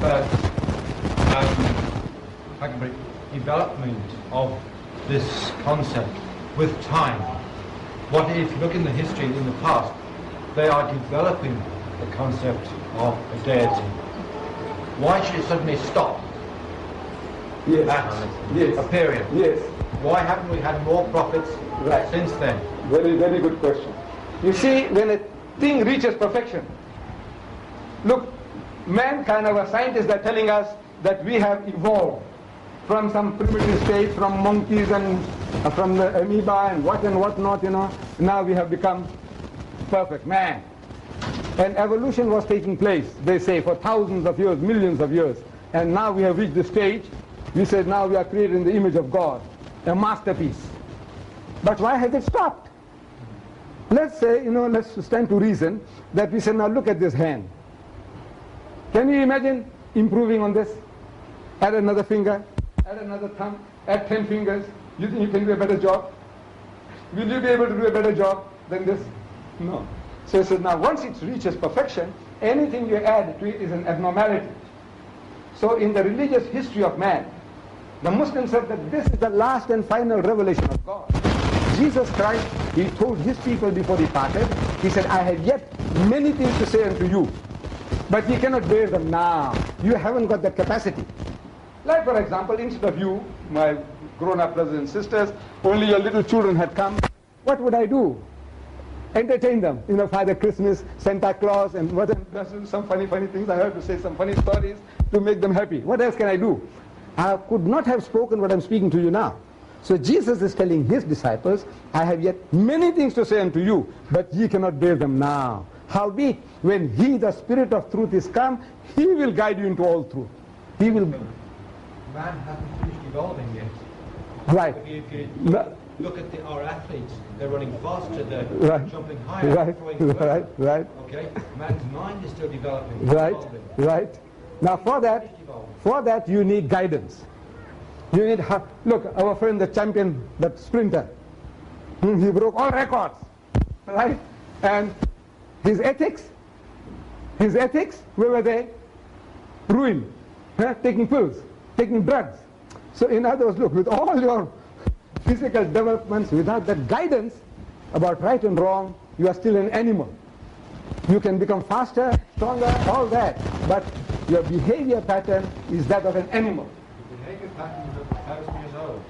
about development of this concept with time. What if you look in the history in the past, they are developing the concept of a deity. Why should it suddenly stop Yes. at a period? Yes. Why haven't we had more prophets since then? Very, very good question. You see, when a thing reaches perfection, look, mankind, our scientists are telling us that we have evolved from some primitive stage, from monkeys and from the amoeba and what not, Now we have become perfect man. And evolution was taking place, they say, for thousands of years, millions of years. And now we have reached the stage, we said now we are created in the image of God, a masterpiece. But why has it stopped? Let's say, let's stand to reason that we say, now look at this hand. Can you imagine improving on this? Add another finger, add another thumb, add 10 fingers. You think you can do a better job? Will you be able to do a better job than this? No. So he says, now once it reaches perfection, anything you add to it is an abnormality. So in the religious history of man, the Muslims said that this is the last and final revelation of God. Jesus Christ, he told his people before he departed, he said, I have yet many things to say unto you, but you cannot bear them now. You haven't got the capacity. Like for example, instead of you, my grown-up brothers and sisters, only your little children had come, what would I do? Entertain them, Father Christmas, Santa Claus, and some funny things. I heard to say some funny stories to make them happy. What else can I do? I could not have spoken what I'm speaking to you now. So Jesus is telling his disciples, I have yet many things to say unto you, but ye cannot bear them now. Howbeit, when he, the Spirit of truth, is come, he will guide you into all truth. He will. Man hasn't finished evolving yet. Right. If you look at our athletes, they're running faster, they're jumping higher, throwing further. Right. Okay? Man's mind is still developing. Right. Now for that you need guidance. You need, look, our friend, the champion, that sprinter, he broke all records, right? And his ethics, where were they? Ruined. Taking pills, taking drugs. So in other words, look, with all your physical developments, without that guidance about right and wrong, you are still an animal. You can become faster, stronger, all that, but your behavior pattern is that of an animal. The behavior pattern is 1,000 years old.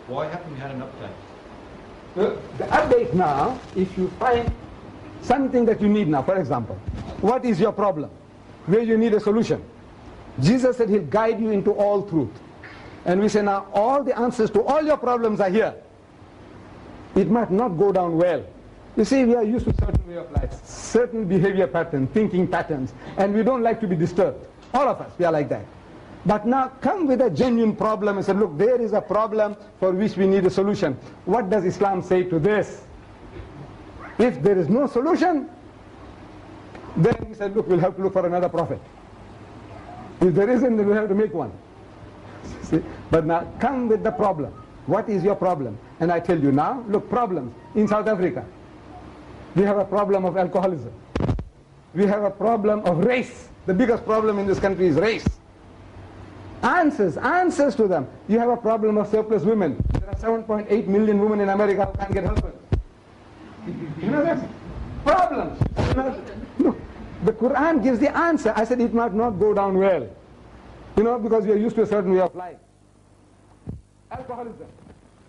Why haven't we had an update? The update now, if you find something that you need now, for example, what is your problem? Where you need a solution. Jesus said he'll guide you into all truth. And we say now all the answers to all your problems are here. It might not go down well. You see, we are used to certain way of life, certain behavior patterns, thinking patterns, and we don't like to be disturbed. All of us, we are like that. But now come with a genuine problem and say, look, there is a problem for which we need a solution. What does Islam say to this? If there is no solution, then we said, look, we'll have to look for another prophet. If there isn't, then we'll have to make one. See? But now come with the problem. What is your problem? And I tell you now, look, problems. In South Africa, we have a problem of alcoholism. We have a problem of race. The biggest problem in this country is race. Answers to them. You have a problem of surplus women. There are 7.8 million women in America who can't get husbands. You know that? Problems. No. The Quran gives the answer. I said it might not go down well. Because we are used to a certain way of life. Alcoholism.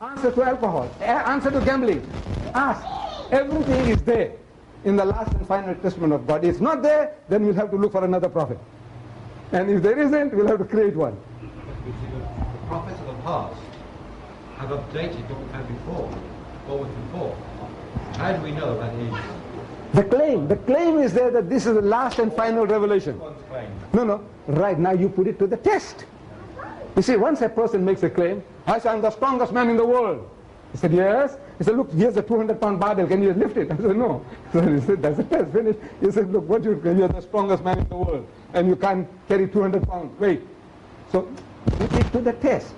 Answer to alcohol. Answer to gambling. Ask. Everything is there in the last and final testament of God. If it's not there, then we'll have to look for another prophet. And if there isn't, we'll have to create one. The prophets of the past have updated what we've had before, what was before. How do we know that is? The claim is there that this is the last and final revelation. No. Right now you put it to the test. You see, once a person makes a claim, I say I'm the strongest man in the world. He said, yes. He said, look, here's a 200-pound barbell. Can you lift it? I said, no. So he said, that's a test. Finished. He said, look, you're the strongest man in the world, and you can't carry 200 pounds. Wait. So put it to the test.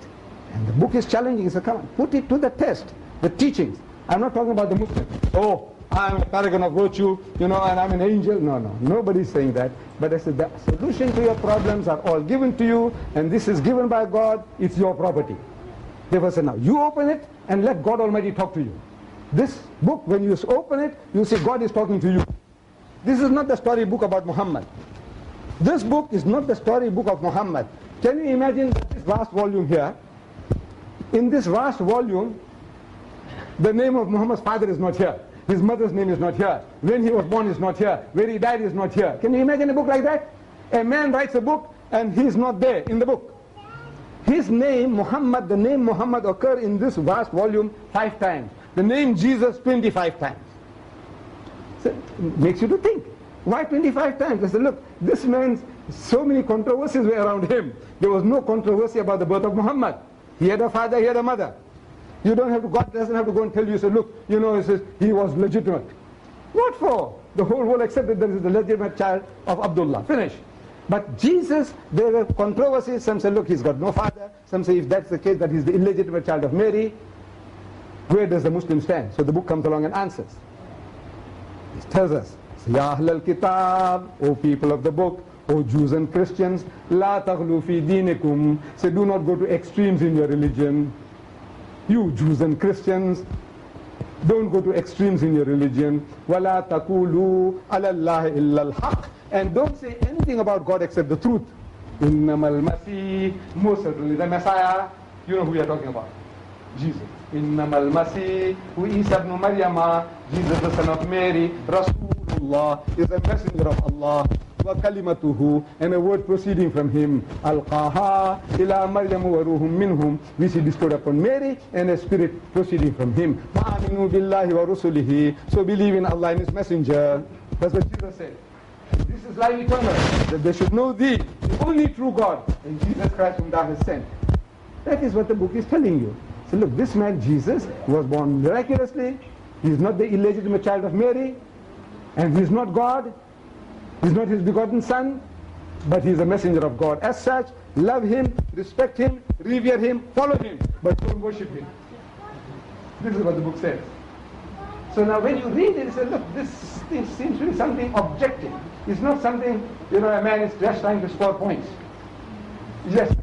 And the book is challenging. He said, come on, put it to the test. The teachings. I'm not talking about the Muslims. Oh, I'm a paragon of virtue, and I'm an angel. No, nobody's saying that. But I said the solution to your problems are all given to you, and this is given by God. It's your property. Therefore, say now you open it and let God Almighty talk to you. This book, when you open it, you see God is talking to you. This is not the story book about Muhammad. This book is not the story book of Muhammad. Can you imagine this vast volume here? In this vast volume, the name of Muhammad's father is not here. His mother's name is not here. When he was born is not here. Where he died is not here. Can you imagine a book like that? A man writes a book and he's not there in the book. His name, Muhammad, the name Muhammad occurred in this vast volume 5 times. The name Jesus 25 times. So it makes you to think. Why 25 times? I said, look, this man, so many controversies were around him. There was no controversy about the birth of Muhammad. He had a father, he had a mother. You don't have to, God doesn't have to go and tell you, say, look, he says he was legitimate. What for? The whole world accepted that he is the legitimate child of Abdullah. Finish. But Jesus, there were controversies. Some say, look, he's got no father. Some say, if that's the case, that he's the illegitimate child of Mary. Where does the Muslim stand? So the book comes along and answers. It tells us, Ya Ahl al-Kitab, O people of the book, O Jews and Christians, La taghlu fi dinikum. Say, do not go to extremes in your religion. You Jews and Christians, don't go to extremes in your religion. وَلَا تَقُولُوا عَلَى اللَّهِ إِلَّا الْحَقِّ. And don't say anything about God except the truth. إِنَّمَا الْمَسِيحِ, most certainly the Messiah. You know who we are talking about. Jesus. إِنَّمَا الْمَسِيحِ who Isa ibn Maryam, Jesus the son of Mary, Rasulullah, is a messenger of Allah. وَكَلِمَتُهُ, and a word proceeding from him. أَلْقَاهَا إِلَى مَرْيَمُ وَرُوحٌ مِّنْهُمْ, which he bestowed upon Mary, and a spirit proceeding from him. وَآمِنُوا بِاللَّهِ وَرُسُلِهِ, so believe in Allah and his messenger. That's what Jesus said. This is life eternal, that they should know thee, the only true God, and Jesus Christ whom thou hast sent. That is what the book is telling you. So look, this man Jesus was born miraculously. He is not the illegitimate child of Mary, and he is not God. He's not his begotten son, but he's a messenger of God. As such, love him, respect him, revere him, follow him, but don't worship him. This is what the book says. So now when you read it, you say, look, this seems to be something objective. It's not something, a man is just trying to score points. Yes.